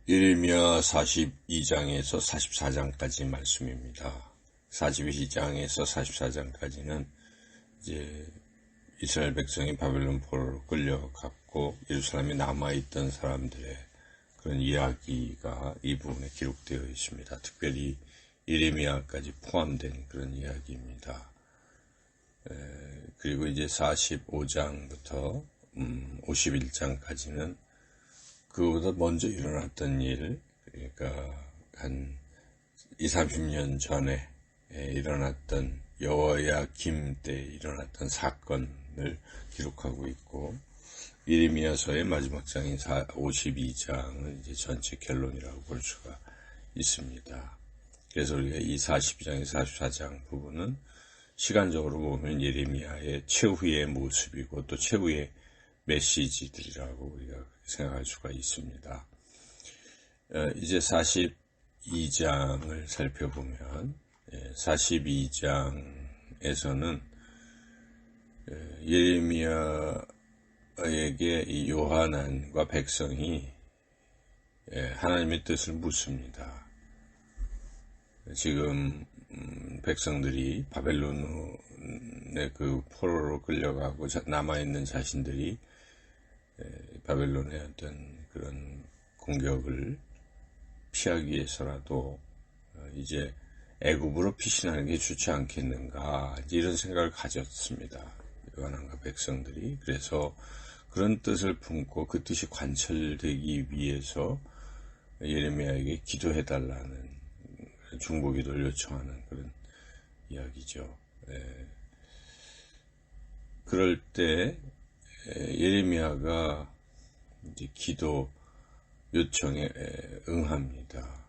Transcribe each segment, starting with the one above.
예레미야 42장에서 44장까지 말씀입니다. 42장에서 44장까지는 이제 이스라엘 백성이 바벨론 포로로 끌려갔고 예루살렘에 남아있던 사람들의 그런 이야기가 이 부분에 기록되어 있습니다. 특별히 예레미야까지 포함된 그런 이야기입니다. 그리고 이제 45장부터 51장까지는 그보다 먼저 일어났던 일, 그러니까 한 20, 30년 전에 일어났던 여호야김 때 일어났던 사건을 기록하고 있고, 예레미야서의 마지막 장인 52장은 이제 전체 결론이라고 볼 수가 있습니다. 그래서 우리가 이 42장에서 44장 부분은 시간적으로 보면 예레미야의 최후의 모습이고 또 최후의 메시지들이라고 우리가 생각할 수가 있습니다. 이제 42장을 살펴보면 42장에서는 예레미야에게 이 요하난과 백성이 하나님의 뜻을 묻습니다. 지금 백성들이 바벨론의 그 포로로 끌려가고 남아있는 자신들이 바벨론의 어떤 그런 공격을 피하기 위해서라도 이제 애굽으로 피신하는 게 좋지 않겠는가, 이런 생각을 가졌습니다. 요한과 백성들이. 그래서 그런 뜻을 품고 그 뜻이 관철되기 위해서 예레미야에게 기도해달라는 중보기도를 요청하는 그런 이야기죠. 그럴 때 예레미야가 이제 기도 요청에 응합니다.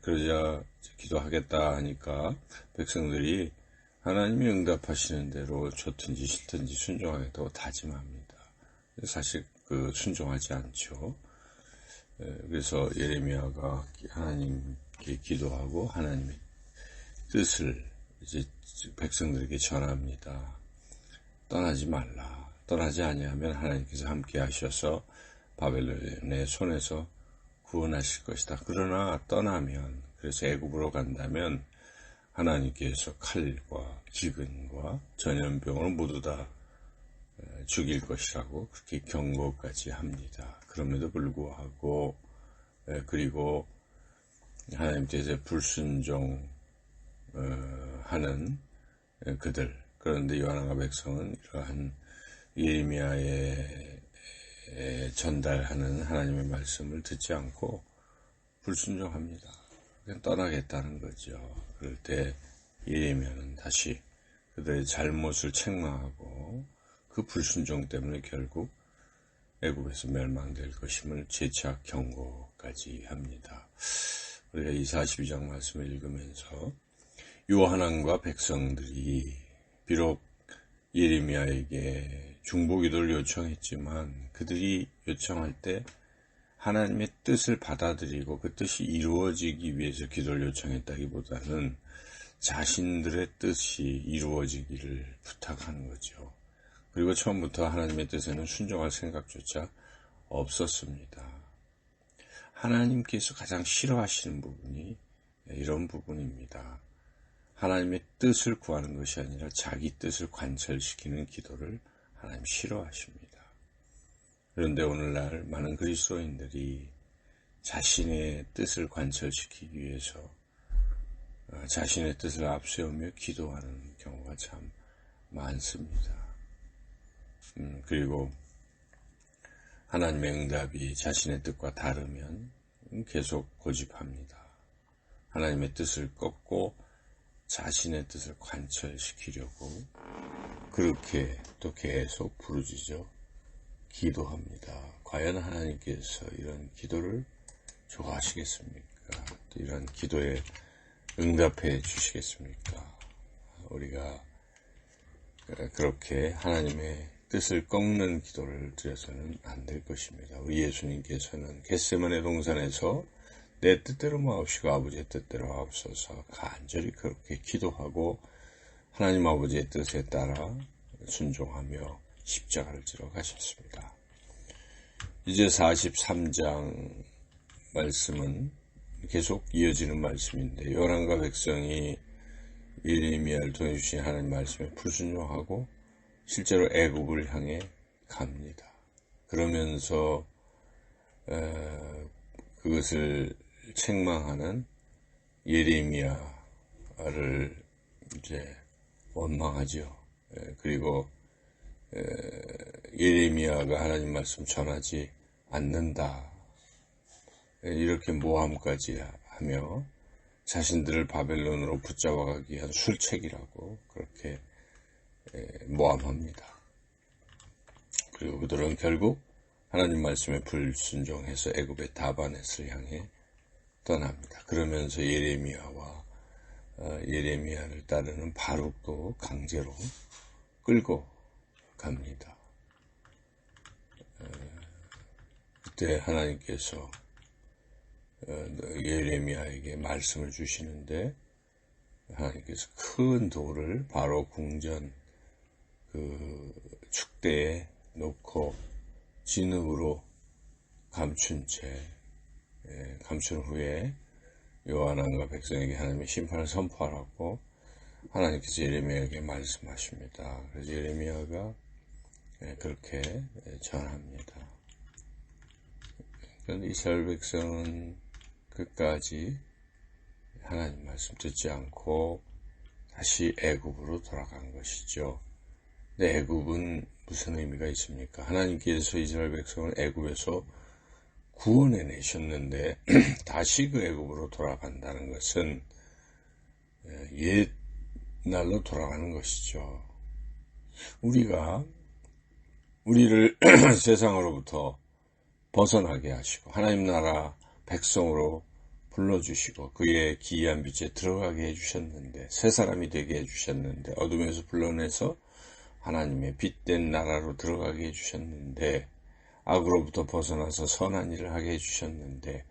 그러자 기도하겠다 하니까 백성들이 하나님이 응답하시는 대로 좋든지 싫든지 순종하겠다고 다짐합니다. 사실 순종하지 않죠. 그래서 예레미야가 하나님께 기도하고 하나님의 뜻을 이제 백성들에게 전합니다. 떠나지 말라. 떠나지 아니하면 하나님께서 함께 하셔서 바벨론의 손에서 구원하실 것이다. 그러나 떠나면, 그래서 애굽으로 간다면 하나님께서 칼과 기근과 전염병을 모두 다 죽일 것이라고 그렇게 경고까지 합니다. 그럼에도 불구하고 그리고 하나님께서 불순종하는 그들, 그런데 요한과 백성은 이러한 예레미야에 전달하는 하나님의 말씀을 듣지 않고 불순종합니다. 그냥 떠나겠다는 거죠. 그럴 때 예레미야는 다시 그들의 잘못을 책망하고 그 불순종 때문에 결국 애굽에서 멸망될 것임을 재차 경고까지 합니다. 우리가 이 42장 말씀을 읽으면서 요한왕과 백성들이 비록 예레미야에게 중보기도를 요청했지만 그들이 요청할 때 하나님의 뜻을 받아들이고 그 뜻이 이루어지기 위해서 기도를 요청했다기보다는 자신들의 뜻이 이루어지기를 부탁하는 거죠. 그리고 처음부터 하나님의 뜻에는 순종할 생각조차 없었습니다. 하나님께서 가장 싫어하시는 부분이 이런 부분입니다. 하나님의 뜻을 구하는 것이 아니라 자기 뜻을 관철시키는 기도를 하나님 싫어하십니다. 그런데 오늘날 많은 그리스도인들이 자신의 뜻을 관철시키기 위해서 자신의 뜻을 앞세우며 기도하는 경우가 참 많습니다. 그리고 하나님의 응답이 자신의 뜻과 다르면 계속 고집합니다. 하나님의 뜻을 꺾고 자신의 뜻을 관철시키려고 그렇게 또 계속 부르짖어 기도합니다. 과연 하나님께서 이런 기도를 좋아하시겠습니까? 또 이런 기도에 응답해 주시겠습니까? 우리가 그렇게 하나님의 뜻을 꺾는 기도를 드려서는 안 될 것입니다. 우리 예수님께서는 겟세마네 동산에서 내 뜻대로 마옵시고 아버지의 뜻대로 하옵소서 간절히 그렇게 기도하고 하나님 아버지의 뜻에 따라 순종하며 십자가를 지러 가셨습니다. 이제 43장 말씀은 계속 이어지는 말씀인데, 요란과 백성이 예레미야를 통해 주신 하나님 말씀에 불순종하고 실제로 애굽을 향해 갑니다. 그러면서 그것을 책망하는 예레미야를 이제 원망하지요. 그리고 예레미야가 하나님 말씀 전하지 않는다, 이렇게 모함까지 하며 자신들을 바벨론으로 붙잡아가기 위한 술책이라고 그렇게 모함합니다. 그리고 그들은 결국 하나님 말씀에 불순종해서 애굽의 다바넷을 향해 떠납니다. 그러면서 예레미야를 따르는 바룩도 강제로 끌고 갑니다. 그때 하나님께서 예레미야에게 말씀을 주시는데, 하나님께서 큰 돌을 바로 궁전 그 축대에 놓고 진흙으로 감춘 후에 요한왕과 백성에게 하나님의 심판을 선포하라고 하나님께서 예레미야에게 말씀하십니다. 그래서 예레미야가 그렇게 전합니다. 그런데 이스라엘 백성은 끝까지 하나님 말씀 듣지 않고 다시 애굽으로 돌아간 것이죠. 근데 애굽은 무슨 의미가 있습니까? 하나님께서 이스라엘 백성을 애굽에서 구원해 내셨는데 다시 그 애굽으로 돌아간다는 것은 옛날로 돌아가는 것이죠. 우리를 세상으로부터 벗어나게 하시고 하나님 나라 백성으로 불러주시고 그의 기이한 빛에 들어가게 해주셨는데, 새 사람이 되게 해주셨는데, 어둠에서 불러내서 하나님의 빛된 나라로 들어가게 해주셨는데, 악으로부터 벗어나서 선한 일을 하게 해주셨는데,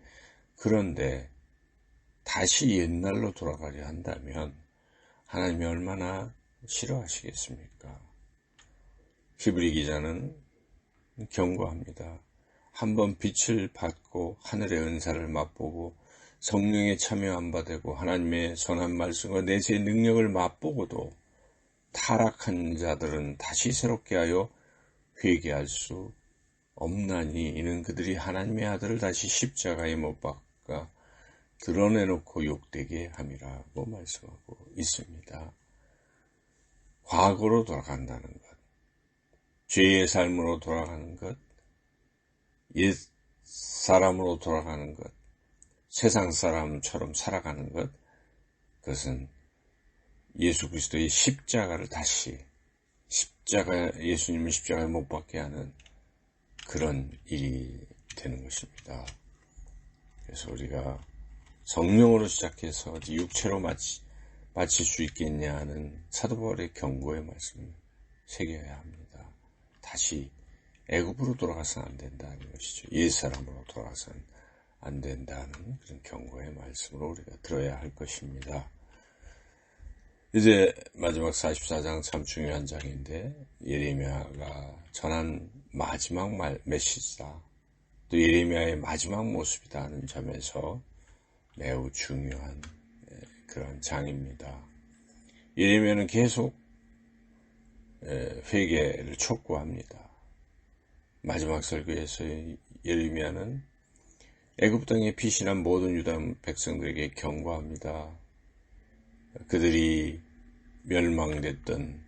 그런데 다시 옛날로 돌아가려 한다면 하나님이 얼마나 싫어하시겠습니까? 히브리 기자는 경고합니다. 한번 빛을 받고 하늘의 은사를 맛보고 성령에 참여 안 받고 하나님의 선한 말씀과 내세의 능력을 맛보고도 타락한 자들은 다시 새롭게 하여 회개할 수 없나니, 이는 그들이 하나님의 아들을 다시 십자가에 못 박아 드러내놓고 욕되게 함이라고 말씀하고 있습니다. 과거로 돌아간다는 것, 죄의 삶으로 돌아가는 것, 옛 사람으로 돌아가는 것, 세상 사람처럼 살아가는 것, 그것은 예수 그리스도의 십자가를 다시 예수님을 십자가에 못 박게 하는 그런 일이 되는 것입니다. 그래서 우리가 성령으로 시작해서 육체로 마칠 수 있겠냐 하는 사도 바울의 경고의 말씀을 새겨야 합니다. 다시 애굽으로 돌아가서는 안 된다는 것이죠. 옛사람으로 돌아가서는 안 된다는 그런 경고의 말씀으로 우리가 들어야 할 것입니다. 이제 마지막 44장 참 중요한 장인데, 예레미야가 전한 마지막 메시지다, 또 예레미야의 마지막 모습이다 하는 점에서 매우 중요한 그런 장입니다. 예레미야는 계속 회개를 촉구합니다. 마지막 설교에서 예레미야는 애굽 땅에 피신한 모든 유다 백성들에게 경고합니다. 그들이 멸망됐던,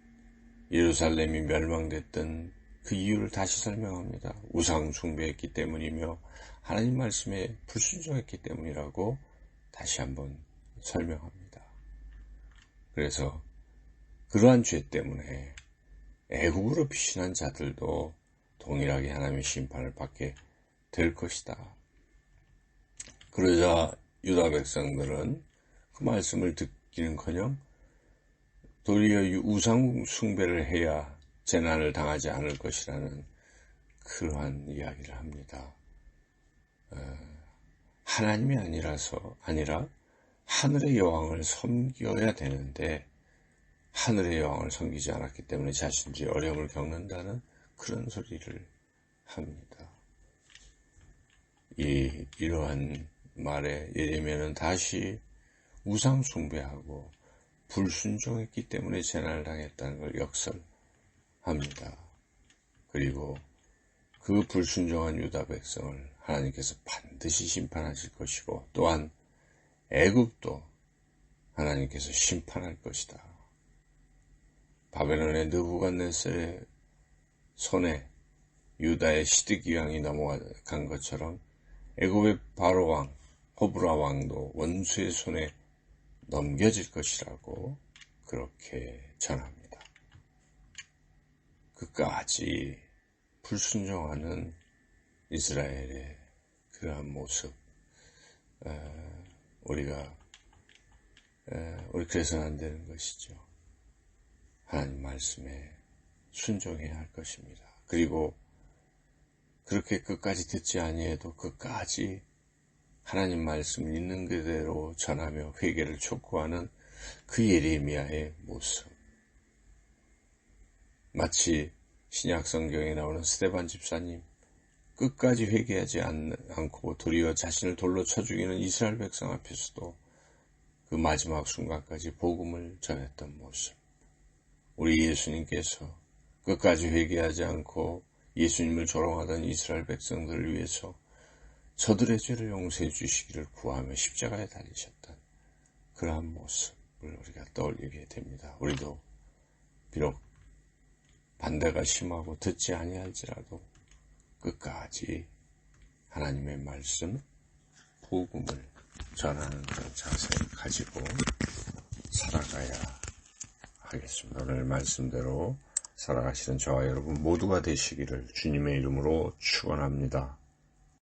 예루살렘이 멸망됐던 그 이유를 다시 설명합니다. 우상 숭배했기 때문이며 하나님 말씀에 불순종했기 때문이라고 다시 한번 설명합니다. 그래서 그러한 죄 때문에 애굽으로 피신한 자들도 동일하게 하나님의 심판을 받게 될 것이다. 그러자 유다 백성들은 그 말씀을 듣기는커녕 도리어 우상 숭배를 해야 재난을 당하지 않을 것이라는 그러한 이야기를 합니다. 하나님이 아니라 하늘의 여왕을 섬겨야 되는데 하늘의 여왕을 섬기지 않았기 때문에 자신들이 어려움을 겪는다는 그런 소리를 합니다. 이러한 말에 예레미야는 다시 우상 숭배하고 불순종했기 때문에 재난을 당했다는 걸 역설합니다. 그리고 그 불순종한 유다 백성을 하나님께서 반드시 심판하실 것이고, 또한 애굽도 하나님께서 심판할 것이다. 바벨론의 느부갓네살의 손에 유다의 시드기 왕이 넘어간 것처럼 애굽의 바로 왕 호브라 왕도 원수의 손에 넘겨질 것이라고 그렇게 전합니다. 끝까지 불순종하는 이스라엘의 그러한 모습, 우리 그래서는 안 되는 것이죠. 하나님 말씀에 순종해야 할 것입니다. 그리고 그렇게 끝까지 듣지 아니해도 끝까지 하나님 말씀을 있는 그대로 전하며 회개를 촉구하는 그 예레미야의 모습, 마치 신약 성경에 나오는 스데반 집사님, 끝까지 회개하지 않고 도리어 자신을 돌로 쳐 죽이는 이스라엘 백성 앞에서도 그 마지막 순간까지 복음을 전했던 모습, 우리 예수님께서 끝까지 회개하지 않고 예수님을 조롱하던 이스라엘 백성들을 위해서 저들의 죄를 용서해 주시기를 구하며 십자가에 달리셨던 그러한 모습을 우리가 떠올리게 됩니다. 우리도 비록 반대가 심하고 듣지 아니할지라도 끝까지 하나님의 말씀, 복음을 전하는 그런 자세를 가지고 살아가야 하겠습니다. 오늘 말씀대로 살아가시는 저와 여러분 모두가 되시기를 주님의 이름으로 축원합니다.